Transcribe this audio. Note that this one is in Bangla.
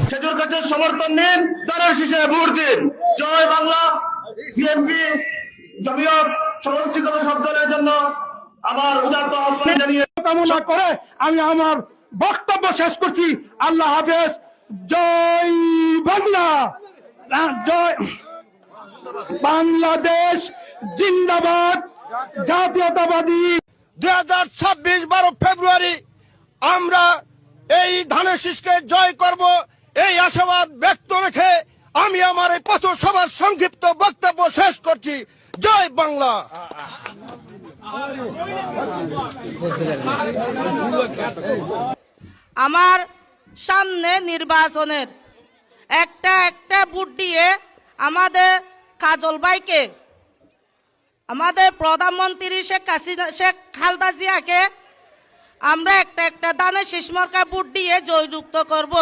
সেজুর কাছে সমর্থন নিন, তার শীষে ভোট দিন। জয় বাংলা। বিএনপি জমিয়ত সমষ্টিগত সব দলের জন্য আমার উদাত্ত আহ্বান জানিয়ে কামনা করে আমি আমার বক্তব্য শেষ করছি। আল্লাহ হাফেজ। জয় বাংলা। জয় বাংলাদেশ জিন্দাবাদ। জাতীয়তাবাদী। 2026 12 ফেব্রুয়ারি আমরা এই ধানের শীষকে জয় করব, এই আশাবাদ ব্যক্ত রেখে আমি আমার এই পথসভার সংক্ষিপ্ত বক্তব্য শেষ করছি। জয় বাংলা। আমার সামনে নির্বাচনের একটা ভোট দিয়ে আমাদের কাজল ভাইকে, আমাদের প্রধানমন্ত্রী শেখ খালেদা জিয়াকে আমরা একটা ধানের শীষ মার্কা ভোট দিয়ে জয়যুক্ত করব।